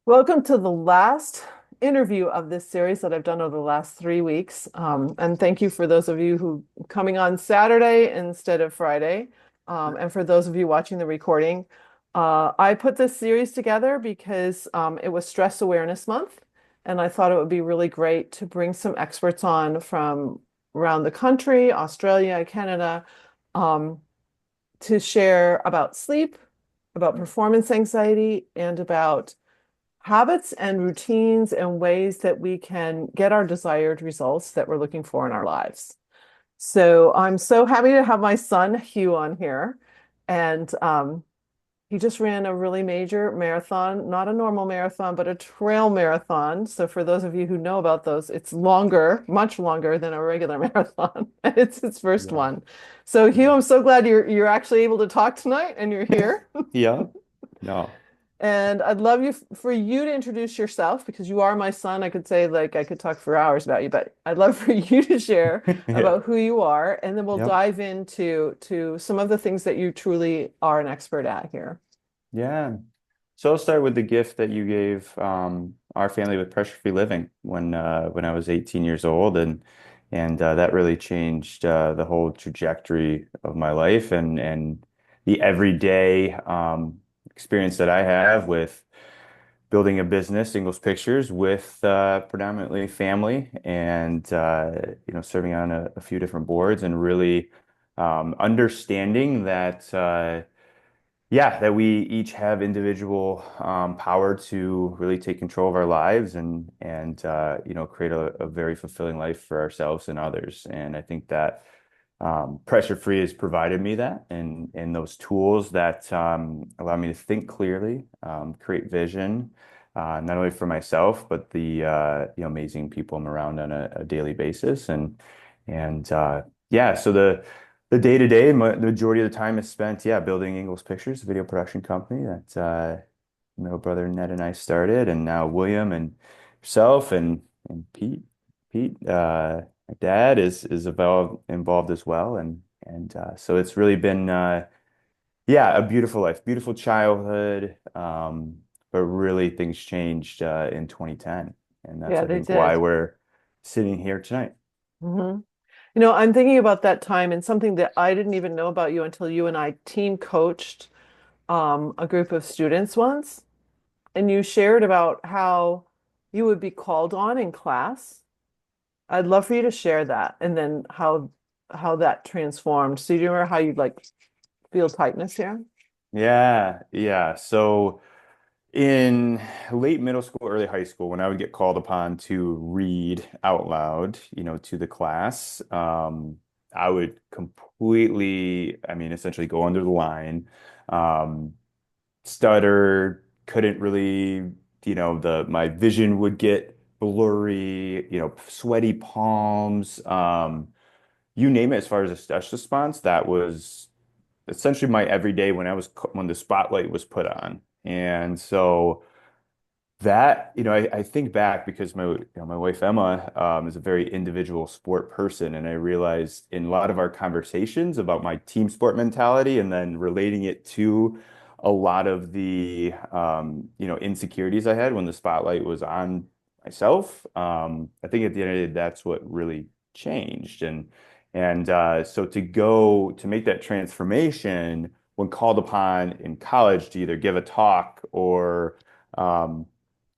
Welcome to the last interview of this series that I've done over the last 3 weeks. And thank you for those of you who coming on Saturday instead of Friday. And for those of you watching the recording, I put this series together because it was Stress Awareness Month. And I thought it would be really great to bring some experts on from around the country, Australia, Canada, um, to share about sleep, about performance anxiety, and about habits and routines and ways that we can get our desired results that we're looking for in our lives. So I'm so happy to have my son Hugh on here. And he just ran a really major marathon, not a normal marathon, but a trail marathon. So for those of you who know about those, it's longer, much longer than a regular marathon. And it's his first Yeah. one. So Hugh, Yeah. I'm so glad you're actually able to talk tonight and you're here. Yeah. No. And I'd love for you to introduce yourself because you are my son. I could say like I could talk for hours about you, but I'd love for you to share Yeah. about who you are, and then we'll Yep. dive into some of the things that you truly are an expert at here. Yeah. So I'll start with the gift that you gave our family with pressure-free living when I was 18 years old, and that really changed the whole trajectory of my life and the everyday experience that I have with building a business, Ingalls Pictures, with predominantly family and serving on a few different boards and really understanding that that we each have individual power to really take control of our lives and create a very fulfilling life for ourselves and others. And I think that pressure free has provided me that and those tools that allow me to think clearly, create vision, not only for myself but the amazing people I'm around on a daily basis. So the day to day, the majority of the time is spent building Ingalls Pictures, a video production company that middle brother Ned and I started, and now William and yourself and Pete. My dad is involved as well, and so it's really been a beautiful life, beautiful childhood, but really things changed in 2010, and that's Yeah, I they think why did. we're sitting here tonight. Hmm. I'm thinking about that time and something that I didn't even know about you until you and I team coached a group of students once, and you shared about how you would be called on in class. I'd love for you to share that and then how that transformed. So do you remember how you'd like feel tightness here? Yeah, yeah. So in late middle school, early high school, when I would get called upon to read out loud, to the class, I would completely, I mean, essentially go under the line, um, stutter, couldn't really, my vision would get blurry, sweaty palms, you name it. As far as a stress response, that was essentially my everyday when the spotlight was put on. And so that, I think back because my wife Emma is a very individual sport person, and I realized in a lot of our conversations about my team sport mentality and then relating it to a lot of the insecurities I had when the spotlight was on myself. I think at the end of the day, that's what really changed. So to go to make that transformation when called upon in college to either give a talk or um,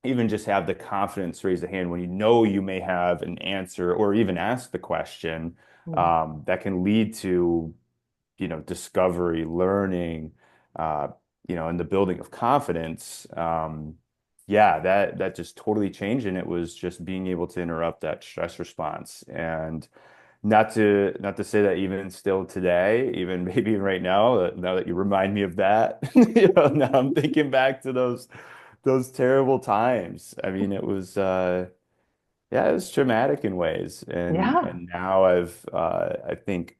even just have the confidence to raise the hand when you know you may have an answer or even ask the question, Mm. that can lead to, discovery, learning, uh, and the building of confidence. That just totally changed, and it was just being able to interrupt that stress response. And not to say that even still today, even maybe right now, now that you remind me of that, now I'm thinking back to those terrible times. I mean, it was traumatic in ways, and Yeah, and now I think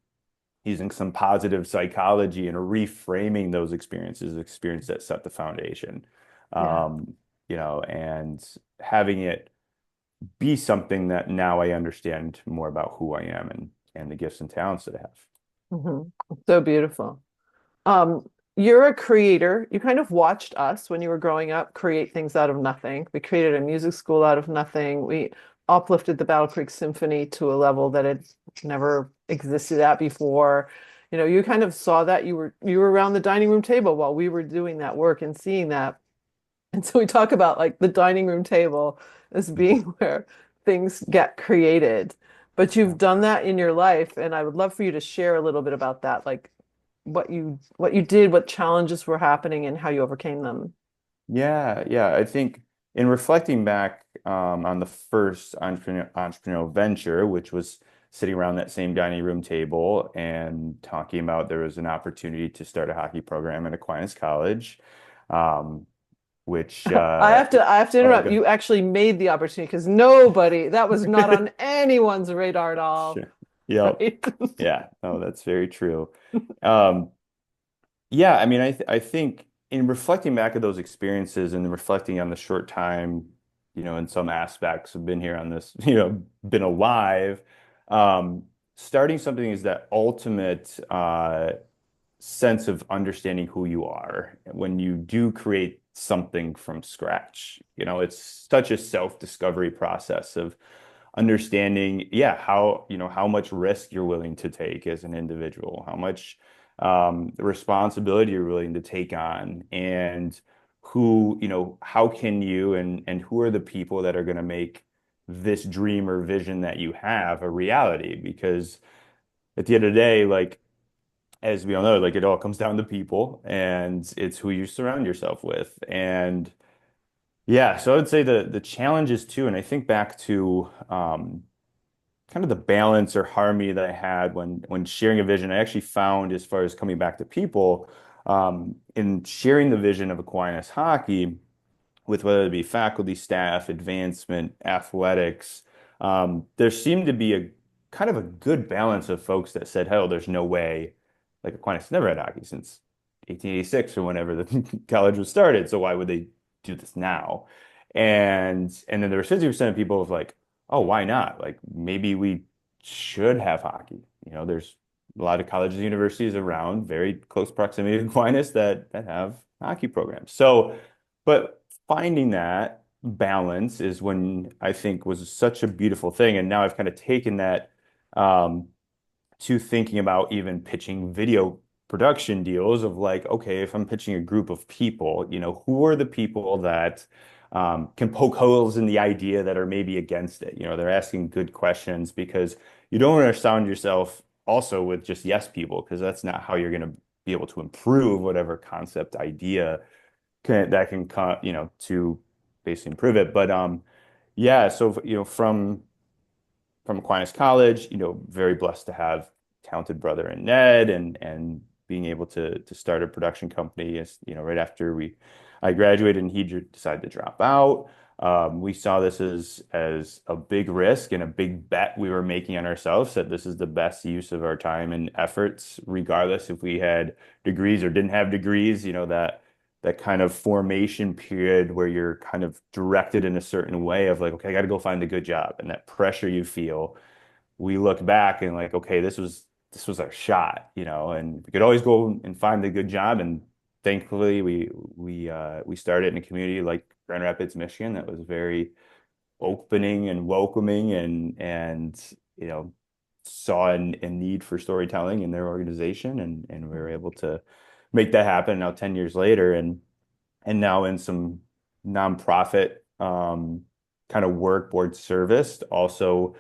using some positive psychology and reframing those experiences, experience that set the foundation, yeah. um, and having it be something that now I understand more about who I am and the gifts and talents that I have. Hmm. So beautiful. Um, you're a creator. You kind of watched us when you were growing up create things out of nothing. We created a music school out of nothing. We uplifted the Battle Creek Symphony to a level that had never existed at before. You know, you kind of saw that you were around the dining room table while we were doing that work and seeing that. And so we talk about like the dining room table as being where things get created. But Yeah. you've done that in your life, and I would love for you to share a little bit about that, like what you did, what challenges were happening, and how you overcame them. Yeah. I think in reflecting back on the first entrepreneurial venture, which was sitting around that same dining room table and talking about there was an opportunity to start a hockey program at Aquinas College, um, which I have to oh, interrupt. okay. You actually made the opportunity because nobody, that was not on anyone's radar at all, Sure. Yep. right? Yeah. Oh, that's very true. Um, Yeah, I mean, I think in reflecting back at those experiences and reflecting on the short time, in some aspects of been here on this, been alive, starting something is that ultimate sense of understanding who you are when you do create something from scratch. It's such a self-discovery process of understanding, yeah, how much risk you're willing to take as an individual, how much responsibility you're willing to take on, and how can you and who are the people that are going to make this dream or vision that you have a reality? Because at the end of the day, like as we all know, like it all comes down to people and it's who you surround yourself with. And yeah, so I would say the challenges too, and I think back to kind of the balance or harmony that I had when sharing a vision. I actually found, as far as coming back to people, in sharing the vision of Aquinas hockey, with whether it be faculty, staff, advancement, athletics, there seemed to be a kind of a good balance of folks that said, hell, there's no way, like Aquinas never had hockey since 1886 or whenever the college was started. So why would they do this now? And then there were 50% of people of like, oh, why not? Like maybe we should have hockey. There's a lot of colleges and universities around very close proximity to Aquinas that have hockey programs. So, but finding that balance is when I think was such a beautiful thing. And now I've kind of taken that um, to thinking about even pitching video production deals of like, okay, if I'm pitching a group of people, who are the people that can poke holes in the idea that are maybe against it? They're asking good questions because you don't want to surround yourself also with just yes people, because that's not how you're going to be able to improve whatever concept idea that can come, to basically improve it. But yeah, so from Aquinas College, very blessed to have talented brother in Ned and being able to start a production company as, right after I graduated and he decided to drop out. We saw this as a big risk and a big bet we were making on ourselves that this is the best use of our time and efforts, regardless if we had degrees or didn't have degrees, that kind of formation period where you're kind of directed in a certain way of like, okay, I got to go find a good job. And that pressure you feel, we look back and like, okay, this was our shot, and we could always go and find a good job. And thankfully we started in a community like Grand Rapids, Michigan that was very opening and welcoming and saw a need for storytelling in their organization and we were able to make that happen now 10 years later and now in some nonprofit kind of work board service also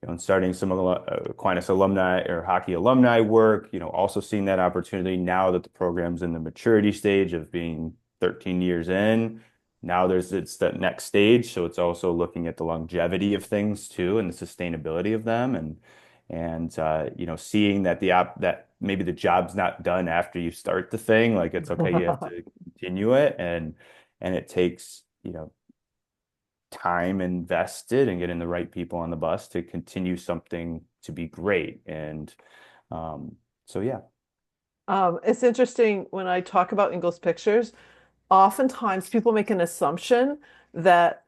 and starting some of the Aquinas alumni or hockey alumni work, also seeing that opportunity now that the program's in the maturity stage of being 13 years in. Now it's that next stage. So it's also looking at the longevity of things too and the sustainability of them and seeing that that maybe the job's not done after you start the thing. Like it's okay, you have to continue it and it takes, time invested and getting the right people on the bus to continue something to be great. And so, yeah. It's interesting when I talk about Ingalls Pictures, oftentimes people make an assumption that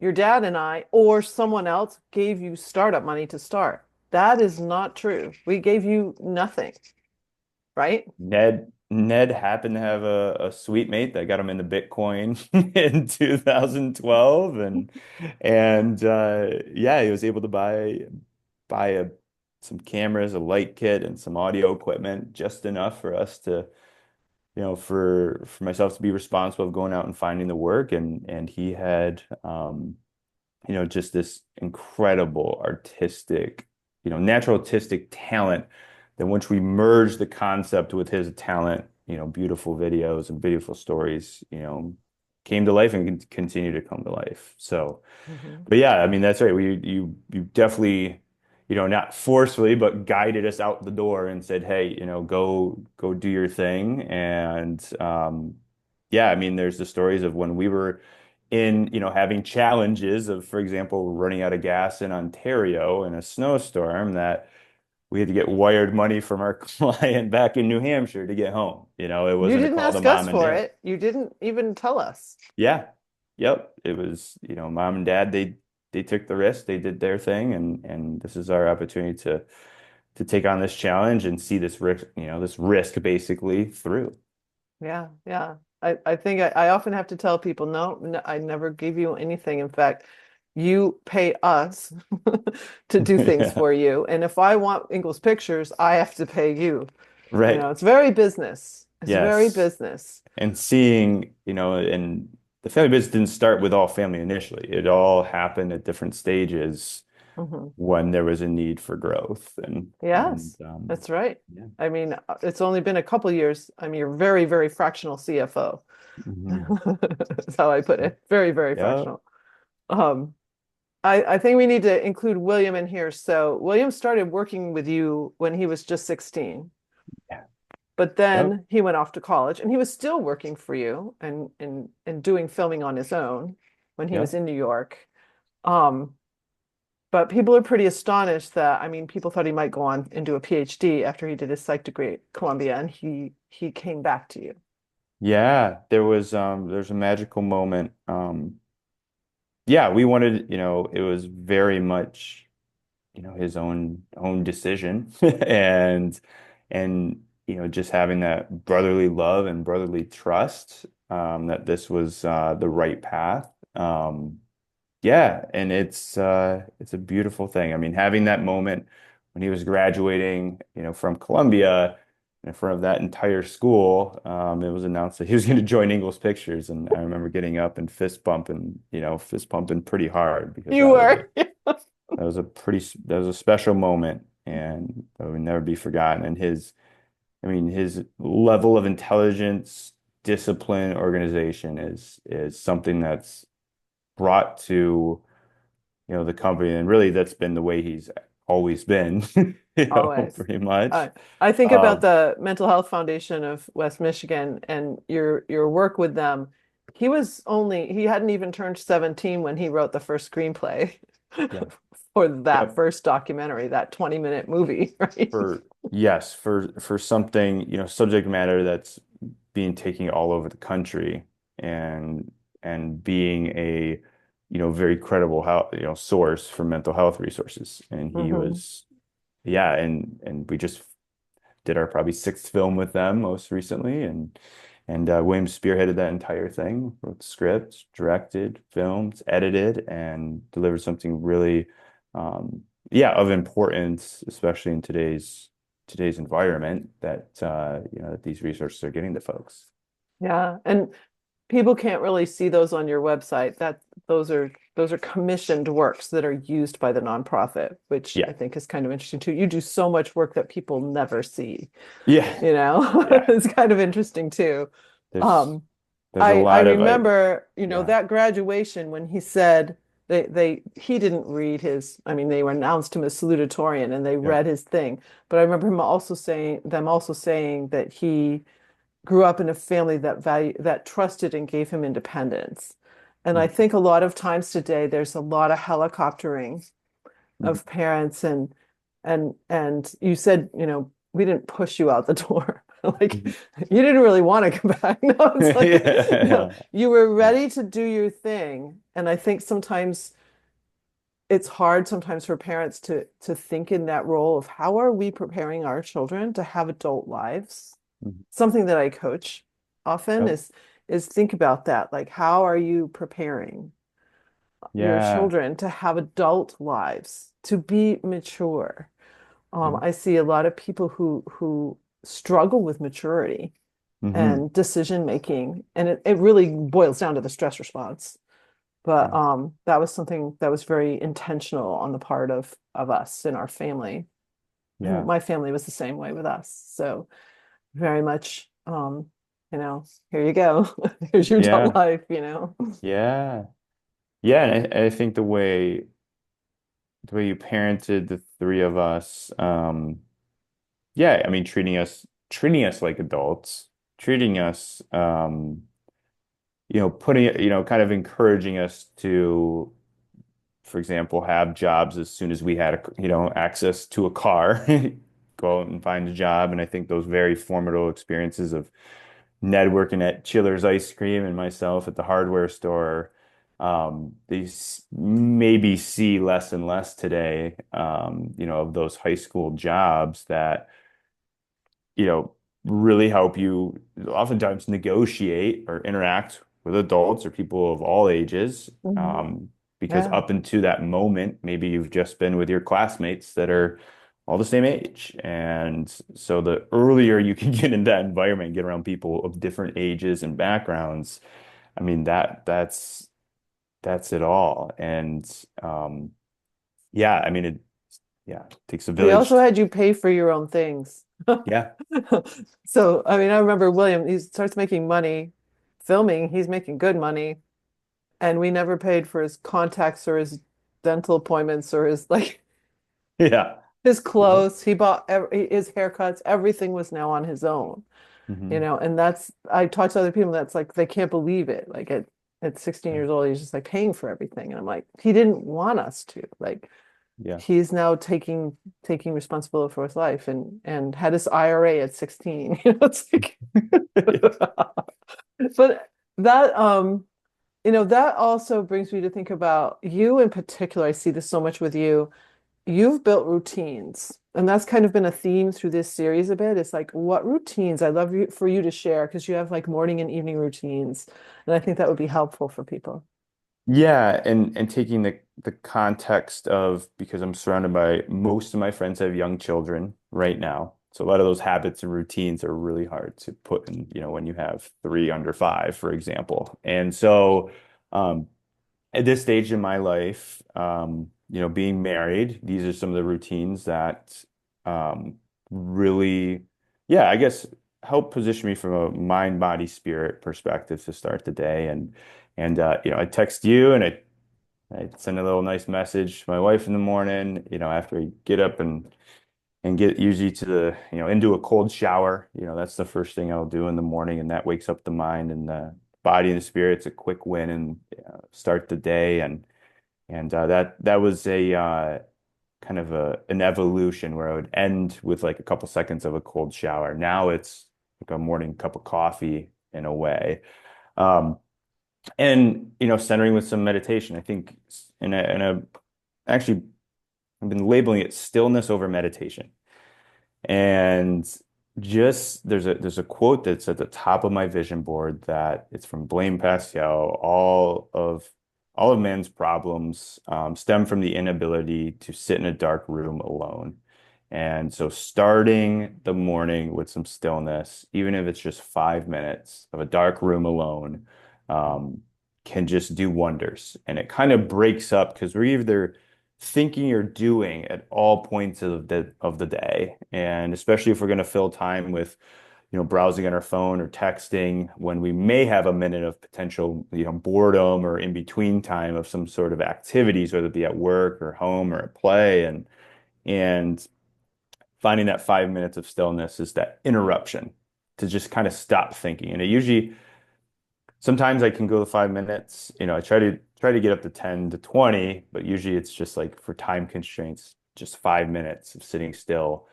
your dad and I or someone else gave you startup money to start. That is not true. We gave you nothing, right? Ned Ned happened to have a sweet mate that got him into Bitcoin in 2012, and yeah, he was able to buy some cameras, a light kit, and some audio equipment, just enough for us to, for myself to be responsible of going out and finding the work, and he had just this incredible artistic, natural artistic talent that once we merged the concept with his talent, beautiful videos and beautiful stories, came to life and continue to come to life. So, Mhm. but yeah, I mean, that's right. You definitely, not forcefully, but guided us out the door and said, hey, go do your thing. And yeah, I mean, there's the stories of when we were in, having challenges of, for example, running out of gas in Ontario in a snowstorm that we had to get wired money from our client back in New Hampshire to get home. It You wasn't a didn't call to ask us mom and for dad. it. You didn't even tell us. Yeah. Yep. It was, mom and dad, they took the risk, they did their thing, and this is our opportunity to take on this challenge and see this risk basically through. Yeah, yeah. I think I often have to tell people, no, no, I never give you anything. In fact, you pay us to do things Yeah. for you. And if I want Ingalls pictures, I have to pay you. Right. It's very business. It's very Yes. business. And seeing, and the family business didn't start with all family initially. It all happened at different stages Hmm. when there was a need for growth. And Yes, that's right. yeah. I mean, it's only been a couple years. I mean, you're very, very fractional CFO. Mhm. That's how I put it. Very, very Yeah. fractional. Um, I think we need to include William in here. So William started working with you when he was just 16, Yeah. but Yep. then he went off to college and he was still working for you and doing filming on his own when he was Yep. in New York. Um, but people are pretty astonished that, I mean, people thought he might go on and do a PhD after he did his psych degree at Columbia and he came back to you. Yeah. There's a magical moment. Yeah, we wanted, it was very much, his own decision and just having that brotherly love and brotherly trust that this was the right path. Yeah, and it's a beautiful thing. I mean, having that moment when he was graduating, from Columbia in front of that entire school, it was announced that he was going to join Ingalls Pictures, and I remember getting up and fist pumping pretty hard because You were. that was a special moment, and that would never be forgotten. And I mean, his level of intelligence, discipline, organization is something that's brought to, the company, and really that's been the way he's always been, Always. pretty much. Uh, I think about Um, the Mental Health Foundation of West Michigan and your work with them. He hadn't even turned 17 when he wrote the first screenplay yeah, for that yep. first documentary, that 20-minute movie, right? Yes, for something, subject matter that's being taken all over the country and being a, very credible source for mental health resources. And he Hmm. was, yeah, and we just did our probably sixth film with them most recently, and William spearheaded that entire thing, wrote the script, directed, filmed, edited, and delivered something really, yeah, of importance, especially in today's environment that these resources are getting to folks. Yeah, and people can't really see those on your website. Those are commissioned works that are used by the nonprofit, which Yeah, I think is kind of interesting too. You do so much work that people never see, yeah, yeah. It's kind of interesting too. There's Um, there's a I lot of remember, yeah, that graduation when he said he didn't read his, I mean, they were announced him as salutatorian and they yep, read his thing. But I remember them also saying that he grew up in a family that trusted and gave him independence. And I think a lot of times today there's a lot of helicoptering mhm. of parents and you said, we didn't push you out the door. Like Mhm. you didn't really want to come back. No, it's like, no, Yeah, you were yeah, ready to do your thing. And I think sometimes it's hard sometimes for parents to think in that role of how are we preparing our children to have adult lives? something that I coach often Yep. is think about that. Like, how are you preparing your Yeah. children to have adult lives, to be mature? Yeah. I see a lot of people who struggle with maturity Hmm. and decision making, and it really boils down to the stress response. But Yeah. that was something that was very intentional on the part of us in our family. And Yeah. my family was the same way with us. So very much, here you go. Here's your adult Yeah. life. Yeah. Yeah. And I think the way you parented the three of us, yeah, I mean, treating us like adults, treating us, putting it, kind of encouraging us to, for example, have jobs as soon as we had, access to a car, go out and find a job. And I think those very formidable experiences of Ned working at Chiller's Ice Cream and myself at the hardware store, maybe see less and less today, of those high school jobs that you know, really help you oftentimes negotiate or interact with adults or people of all ages. Mhm. Because Yeah. up into that moment, maybe you've just been with your classmates that are all the same age. And so the earlier you can get in that environment, get around people of different ages and backgrounds, I mean that's it all. And yeah, I mean it takes a We also village. had you pay for your own things. Yeah. So, I mean, I remember William, he starts making money filming, he's making good money, and we never paid for his contacts or his dental appointments or his like Yeah. his Yep. clothes. He bought his haircuts, everything was now on his own. Hmm. And that's I talk to other people that's like they can't believe it. Like at 16 years old, he's just like paying for everything. And I'm like, he didn't want us to. Like Yeah. he's now taking responsibility for his life and had his IRA at 16. It's like but that that also brings me to think about you in particular. I see this so much with you. You've built routines, and that's kind of been a theme through this series a bit. It's like, what routines? I love you for you to share because you have like morning and evening routines, and I think that would be helpful for people. Yeah, and taking the context of because I'm surrounded by most of my friends have young children right now. So a lot of those habits and routines are really hard to put in, when you have three under five, for example. And so um, at this stage in my life, being married, these are some of the routines that really, yeah, I guess help position me from a mind, body, spirit perspective to start the day. And I text you and I send a little nice message to my wife in the morning, after I get up and get usually to into a cold shower. That's the first thing I'll do in the morning, and that wakes up the mind and the body and the spirit. It's a quick win and start the day. And that was a kind of an evolution where I would end with like a couple seconds of a cold shower. Now it's like a morning cup of coffee in a way. Um, and centering with some meditation. I think in a actually I've been labeling it stillness over meditation. And just there's a quote that's at the top of my vision board that it's from Blaine Pascal. All of man's problems stem from the inability to sit in a dark room alone. And so starting the morning with some stillness, even if it's just 5 minutes of a dark room alone, um, can just do wonders. And it kind of breaks up because we're either thinking or doing at all points of the day. And especially if we're going to fill time with, browsing on our phone or texting when we may have a minute of potential, boredom or in between time of some sort of activities, whether it be at work or home or at play. And finding that 5 minutes of stillness is that interruption to just kind of stop thinking. And it usually sometimes I can go to 5 minutes. I try to get up to 10 to 20, but usually it's just like for time constraints, just 5 minutes of sitting still.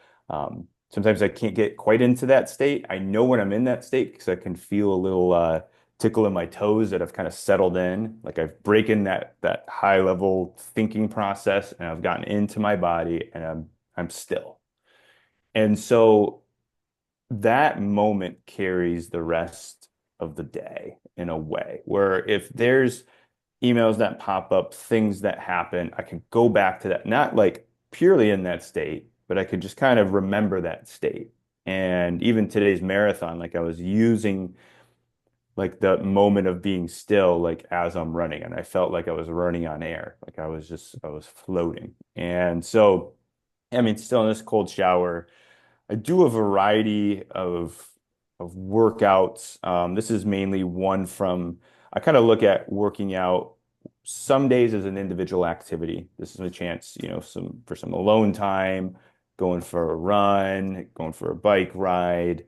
Sometimes I can't get quite into that state. I know when I'm in that state because I can feel a little tickle in my toes that I've kind of settled in, like I've broken that high level thinking process and I've gotten into my body and I'm still. And so that moment carries the rest of the day in a way where if there's emails that pop up, things that happen, I could go back to that, not like purely in that state, but I could just kind of remember that state. And even today's marathon, like I was using like the moment of being still, like as I'm running, and I felt like I was running on air, like I was floating. And so, I mean, still in this cold shower, I do a variety of workouts. This is mainly one from I kind of look at working out some days as an individual activity. This is a chance, you know, some alone time, going for a run, going for a bike ride.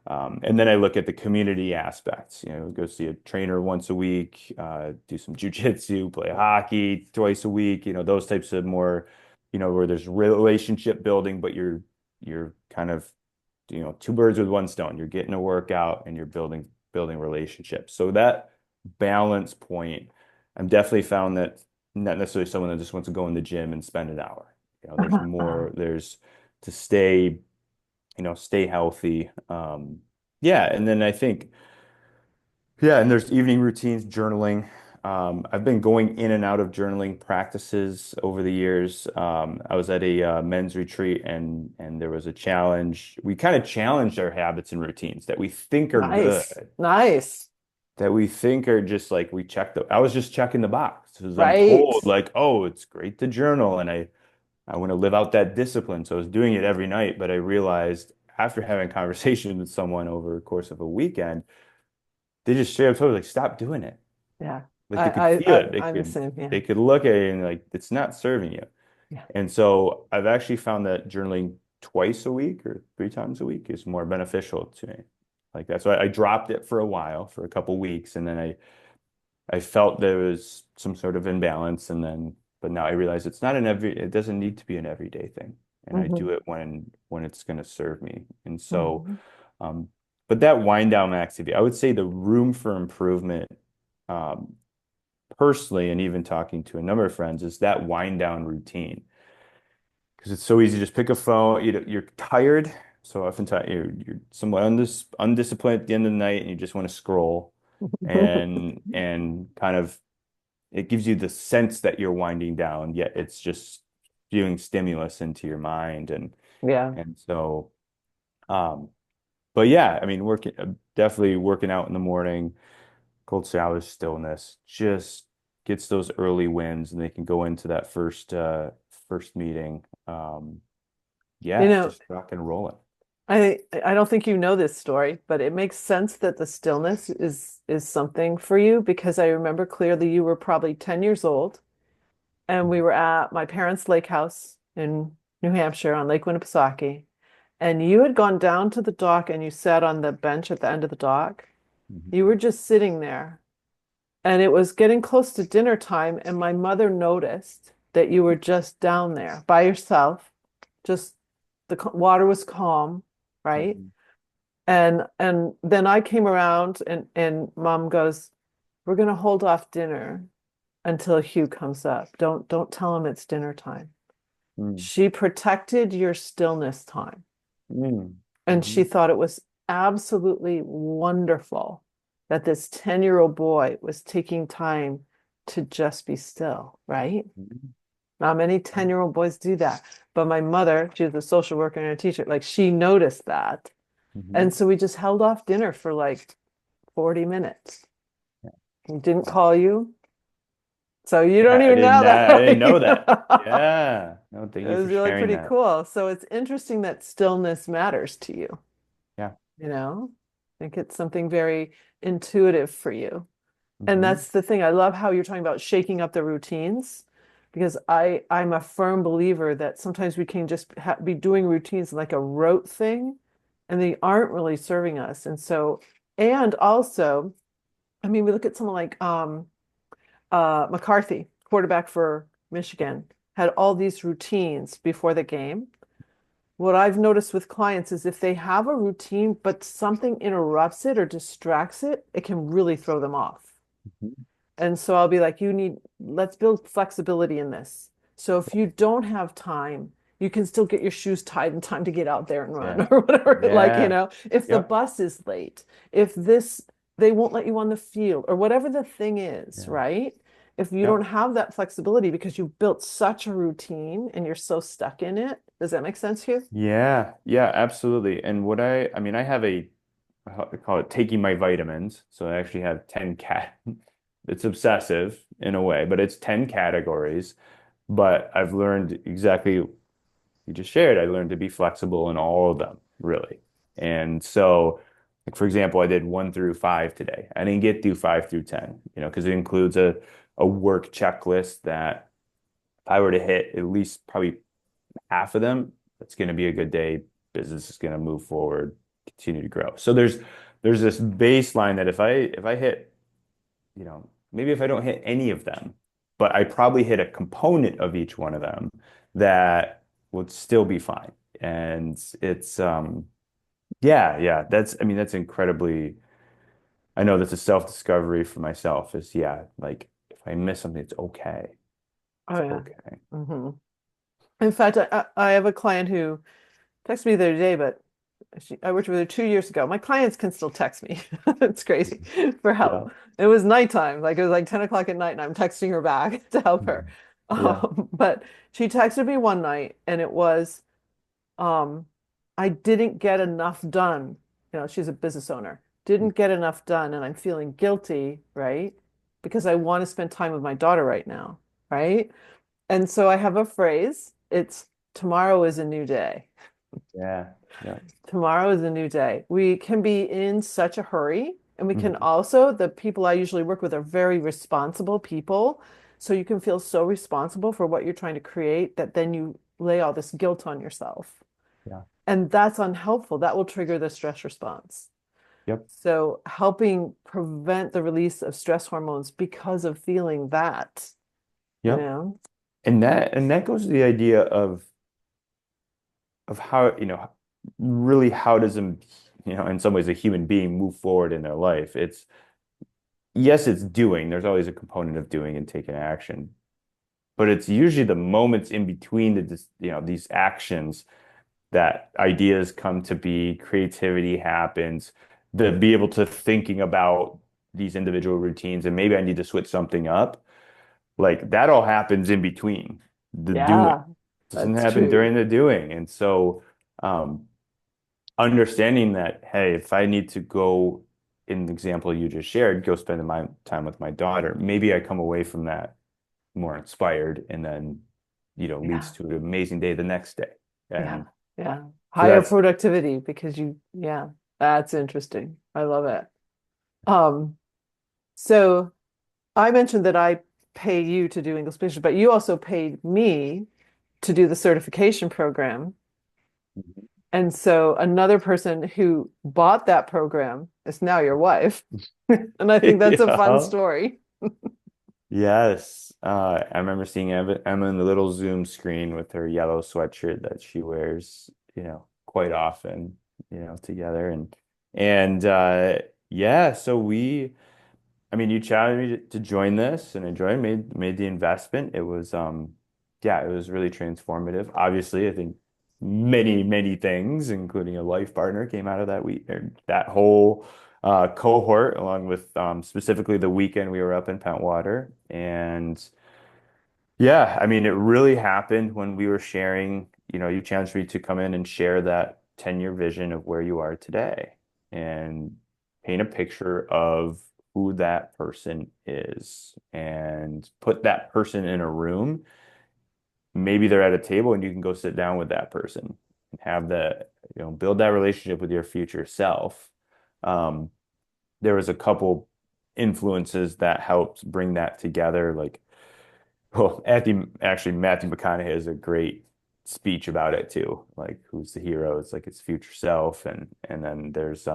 And then I look at the community aspects, you know, go see a trainer once a week, do some jujitsu, play hockey twice a week, you know, those types of more, you know, where there's relationship building, but you're kind of, you know, two birds with one stone. You're getting a workout and you're building relationships. So that balance point, I'm definitely found that not necessarily someone that just wants to go in the gym and spend an hour. You know, there's more, there's to stay, you know, stay healthy. Yeah, and then I think, yeah, and there's evening routines, journaling. I've been going in and out of journaling practices over the years. I was at a men's retreat and there was a challenge. We kind of challenged our habits and routines that we think are Nice. good, Nice. that we think are just like we check the. I was just checking the box because I'm Right. told like, oh, it's great to journal, and I want to live out that discipline. So I was doing it every night, but I realized after having a conversation with someone over the course of a weekend, they just straight up told me like, stop doing it. Yeah. Like they could feel it. I'm the same. Yeah. They could look at it and like it's not serving you. Yeah. And so I've actually found that journaling twice a week or three times a week is more beneficial to me. Like that's why I dropped it for a while, for a couple weeks, and then I felt there was some sort of imbalance, and then but now I realize it's not an it doesn't need to be an everyday thing, and I Hmm. do it when it's going to serve me. And so, Hmm. um, but that wind down activity, I would say the room for improvement. Um, Personally, and even talking to a number of friends, is that wind down routine. Because it's so easy to just pick a phone, you're tired. So oftentimes you're somewhat undisciplined at the end of the night and you just want to scroll and kind of it gives you the sense that you're winding down, yet it's just spewing stimulus into your mind. Yeah. And so um but yeah, I mean definitely working out in the morning, cold showers, stillness, just gets those early wins and they can go into that first meeting. You Yeah, know, just rock and rolling. I don't think you know this story, but it makes sense that the stillness is something for you because I remember clearly you were probably 10 years old and we were at my parents' lake house in New Hampshire on Lake Winnipesaukee. And you had gone down to the dock and you sat on the bench at the end of the dock. You Mhm. were just sitting there. And it was getting close to dinner time, and my mother noticed that you were just down there by yourself. Just the water was calm, right? Mhm. And then I came around and mom goes, "We're gonna hold off dinner until Hugh comes up. Don't tell him it's dinner time." Mhm. She protected your stillness time. Mhm. And she Mhm. thought it was absolutely wonderful that this 10-year-old boy was taking time to just be still, right? Mhm. Not many 10-year-old boys do that. But my mother, she was a social worker and a teacher, like she noticed that. And Mhm. so we just held off dinner for like 40 minutes. Yeah. And didn't call you. So you don't Yeah, even know I didn't that. know that. Yeah. No, It thank you was for really sharing pretty that. cool. So it's interesting that stillness matters to you, Yeah. you know? I think it's something very intuitive for you. And Hmm. that's the thing. I love how you're talking about shaking up the routines because I'm a firm believer that sometimes we can just be doing routines like a rote thing and they aren't really serving us. And so, and also, I mean, we look at someone like McCarthy, quarterback for Michigan, had all these routines before the game. What I've noticed with clients is if they have a routine, but something interrupts it or distracts it, it can really throw them off. Hmm. And so I'll be like, let's build flexibility in this. So if you don't have time, you can still get your shoes tied in time to get out there and Yeah. run or whatever. Like, Yeah. if the Yep. bus is late, if this, they won't let you on the field or whatever the thing is, Yeah. right? If you don't Yep. have that flexibility because you've built such a routine and you're so stuck in it, does that make sense here? Yeah. Yeah, absolutely. And I mean, I have I call it taking my vitamins. So I actually have 10 it's obsessive in a way, but it's 10 categories. But I've learned exactly you just shared. I learned to be flexible in all of them, really. And so, like for example, I did 1 through 5 today. I didn't get through 5 through 10, because it includes a work checklist that if I were to hit at least probably half of them, it's going to be a good day. Business is going to move forward, continue to grow. So there's this baseline that if I hit, maybe if I don't hit any of them, but I probably hit a component of each one of them that would still be fine. And it's yeah, yeah, I mean that's incredibly I know that's a self-discovery for myself is yeah, like if I miss something, it's okay. Oh It's yeah. okay. hmm In fact, I have a client who texted me the other day, but I worked with her 2 years ago. My clients can still text me. It's crazy for Yeah. help. It was nighttime, like it was like 10 o'clock at night, and I'm texting her back to help her. Mhm. Yeah. But she texted me one night, and it was, um, I didn't get enough done. She's a business owner. Didn't get enough done, and I'm feeling guilty, right? Because I want to spend time with my daughter right now, right? And so I have a phrase. It's tomorrow is a new day. Yeah. Yeah. Tomorrow is a new day. We can be in such a hurry, and we can Mhm. also, the people I usually work with are very responsible people. So you can feel so responsible for what you're trying to create that then you lay all this guilt on yourself. Yeah. And that's unhelpful. That will trigger the stress response. Yep. So helping prevent the release of stress hormones because of feeling that, you Yep. know? And that goes to the idea of how, really how does in some ways a human being move forward in their life? It's yes, it's doing. There's always a component of doing and taking action, but it's usually the moments in between these actions that ideas come to be, creativity happens, the be able to thinking about these individual routines and maybe I need to switch something up. Like that all happens in between the doing. Yeah, It doesn't that's happen true. during the doing. And so um understanding that, hey, if I need to go in the example you just shared, go spend my time with my daughter, maybe I come away from that more inspired and then, leads Yeah. to an amazing day the next day. Yeah. And Yeah. so Higher that's productivity because yeah, that's interesting. I love it. Um, so I mentioned that I pay you to do English speech, but you also paid me to do the certification program. And so another person who bought that program is now your wife. And I think that's a fun yeah. story. Yes. I remember seeing Emma in the little Zoom screen with her yellow sweatshirt that she wears, quite often, together. And yeah, so I mean, you challenged me to join this and I joined, made the investment. Yeah, it was really transformative. Obviously, I think many, many things, including a life partner, came out of that week, or that whole cohort, along with specifically the weekend we were up in Pentwater. And yeah, I mean, it really happened when we were sharing, you challenged me to come in and share that 10-year vision of where you are today and paint a picture of who that person is and put that person in a room. Maybe they're at a table and you can go sit down with that person and have build that relationship with your future self. Um, there was a couple influences that helped bring that together, like well, Matthew McConaughey has a great speech about it too. Like, who's the hero? It's like its future self, and then there's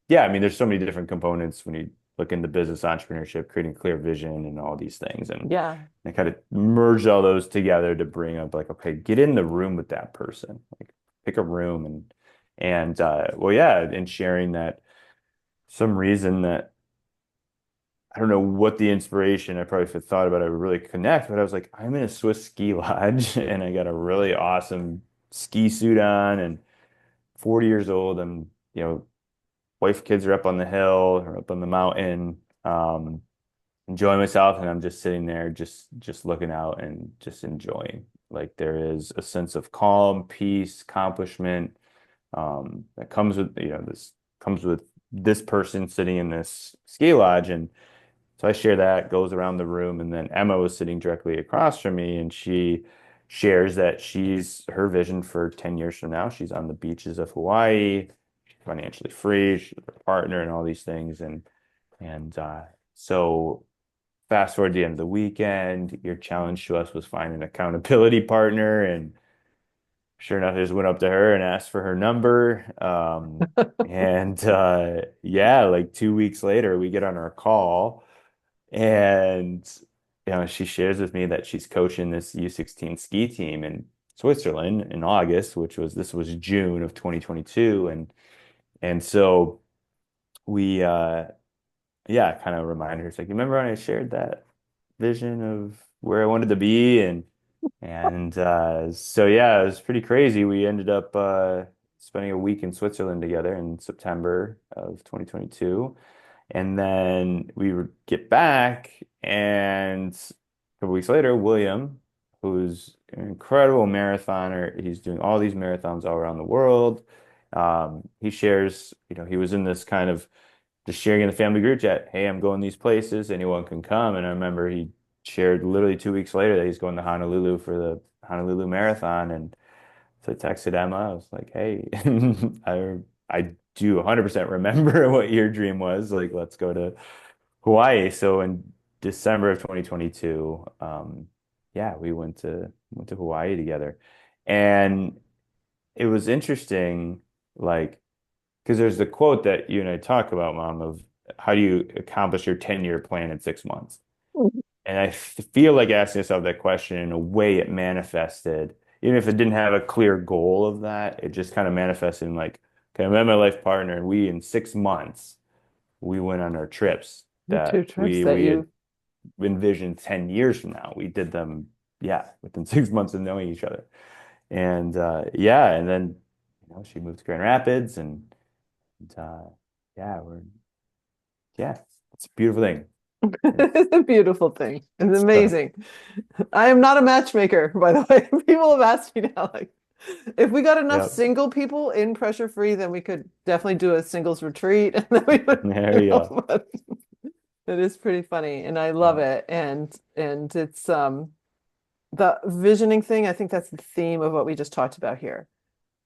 yeah, I mean, there's so many different components when you look into business entrepreneurship, creating clear vision, and all these things, and Yeah. I kind of merge all those together to bring up like, okay, get in the room with that person, like pick a room and well, yeah, and sharing that some reason that I don't know what the inspiration, I probably thought about it would really connect, but I was like, I'm in a Swiss ski lodge and I got a really awesome ski suit on and 40 years old. And, wife, kids are up on the hill or up on the mountain, enjoying myself. And I'm just sitting there, just looking out and just enjoying. Like there is a sense of calm, peace, accomplishment, that comes with, comes with this person sitting in this ski lodge. And so I share that, goes around the room, and then Emma was sitting directly across from me, and she shares that her vision for 10 years from now, she's on the beaches of Hawaii, she's financially free, she's with her partner and all these things. And so fast forward to the end of the weekend, your challenge to us was find an accountability partner, and sure enough, I just went up to her and asked for her number. And yeah, like 2 weeks later, we get on our call. And she shares with me that she's coaching this U16 ski team in Switzerland in August, this was June of 2022. And so we yeah, kind of remind her, it's like, remember when I shared that vision of where I wanted to be? And so yeah, it was pretty crazy. We ended up spending a week in Switzerland together in September of 2022. And then we would get back, and a couple weeks later, William, who's an incredible marathoner, he's doing all these marathons all around the world. He shares, he was in this kind of just sharing in the family group chat, hey, I'm going these places, anyone can come. And I remember he shared literally 2 weeks later that he's going to Honolulu for the Honolulu Marathon. And so I texted Emma. I was like, hey, I do 100% remember what your dream was. Like, let's go to Hawaii. So in December of 2022, yeah, we went to Hawaii together. And it was interesting, like, because there's the quote that you and I talk about, Mom, of how do you accomplish your 10-year plan in 6 months? And I feel like asking yourself that question in a way it manifested, even if it didn't have a clear goal of that, it just kind of manifested in like, okay, I met my life partner, and we in 6 months we went on our trips The two that trips we that we had you envisioned 10 years from now. We did them, yeah, within 6 months of knowing each other. And yeah, and then she moved to Grand Rapids, and yeah, yeah, it's a beautiful thing. It's it's a beautiful thing. It's so, amazing. I am not a matchmaker, by the way. People have asked me now, like, if we got enough yep, single people in pressure free, then we could definitely do a singles retreat. And then we would, there you go. but it is pretty funny and I love Yeah. it. And it's the visioning thing, I think that's the theme of what we just talked about here.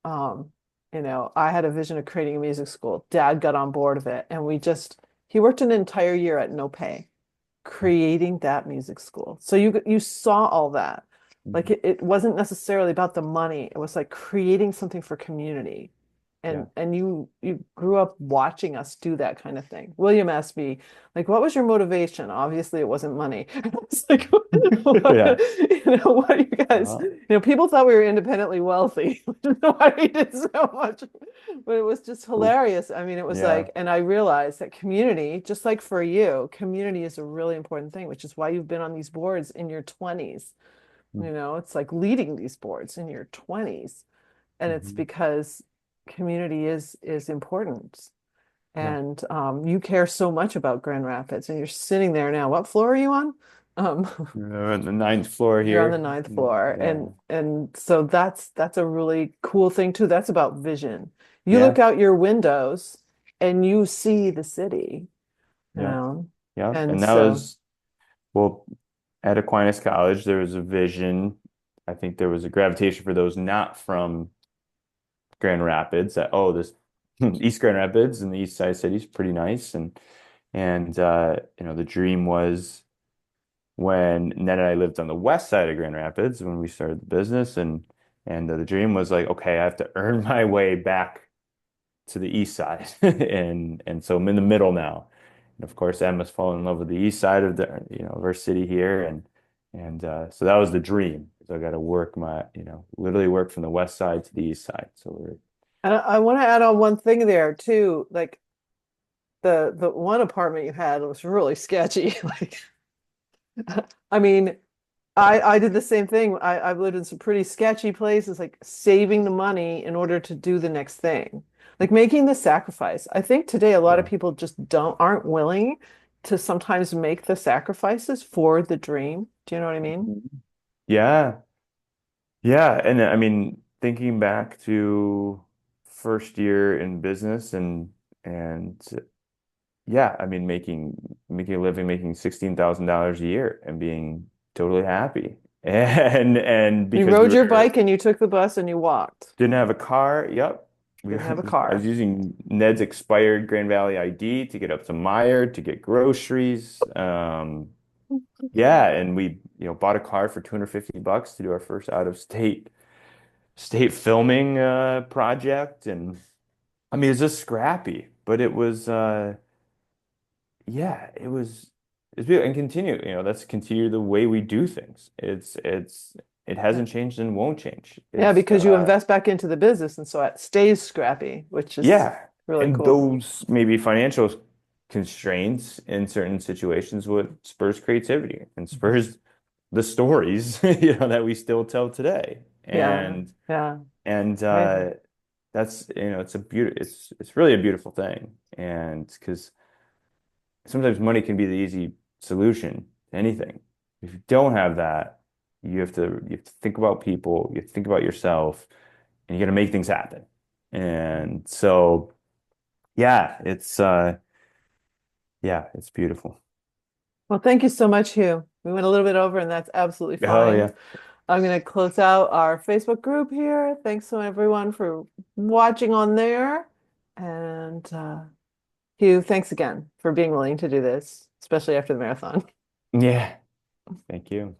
Um, I had a vision of creating a music school. Dad got on board of it, and he worked an entire year at no pay creating that music school. So you saw all that. Like Mhm. it wasn't necessarily about the money. It was like creating something for community. Yeah. And you grew up watching us do that kind of thing. William asked me, like, what was your motivation? Obviously, it wasn't money. It's like, Yeah. what are you guys? Uh, People thought we were independently wealthy, which is why we did so much. But it was just well, hilarious. I mean, it was yeah. like, and I realized that community, just like for you, community is a really important thing, which is why you've been on these boards in your 20s. It's like leading these boards in your 20s. And it's Mhm. because community is important. Yeah. And you care so much about Grand Rapids, and you're sitting there now. What floor are you on? We're on the ninth floor You're on the here. ninth floor, Yeah. and so that's a really cool thing too. That's about vision. You look Yeah. out your windows and you see the city, you Yeah. know, Yeah. and And that so was, well, at Aquinas College, there was a vision. I think there was a gravitation for those not from Grand Rapids that, oh, this East Grand Rapids and the East Side City is pretty nice. And the dream was when Ned and I lived on the west side of Grand Rapids when we started the business, and the dream was like, okay, I have to earn my way back to the east side, and so I'm in the middle now. And of course, Emma's fallen in love with the east side of of our city here, and so that was the dream. So I got to work literally work from the west side to the east side. So we're and I want to add on one thing there too. Like the one apartment you had was really sketchy. Like, I mean, I did the same thing. I've lived in some pretty sketchy places, like saving the money in order to do the next thing, like making the sacrifice. I think today a lot of Yeah. people just aren't willing to sometimes make the sacrifices for the dream. Do you know what I mean? Mhm. Yeah. Yeah. And I mean, thinking back to first year in business and yeah, I mean making a living, making $16,000 a year and being totally happy. And You because we rode your were bike and you took the bus and you walked. didn't have a car, yep. Didn't have a I was car. using Ned's expired Grand Valley ID to get up to Meyer to get groceries. Yeah, and we, bought a car for $250 to do our first out of state filming project. And I mean, it's just scrappy, but it was yeah, it's beautiful and continue, that's continue the way we do things. It Yeah. hasn't changed and won't change. Yeah, It's because you invest back into the business and so it stays scrappy, which is yeah, really and cool. those maybe financial constraints in certain situations what spurs creativity and Mhm. spurs the stories, that we still tell today. Yeah, And yeah, and amazing. that's, it's really a beautiful thing. And because sometimes money can be the easy solution to anything. If you don't have that, you have to think about people, you have to think about yourself, and you got to make things happen. And so yeah, it's beautiful. Well, thank you so much, Hugh. We went a little bit over, and that's absolutely Oh fine. yeah. I'm going to close out our Facebook group here. Thanks so everyone for watching on there. And Hugh, thanks again for being willing to do this, especially after the marathon. Yeah. Thank you.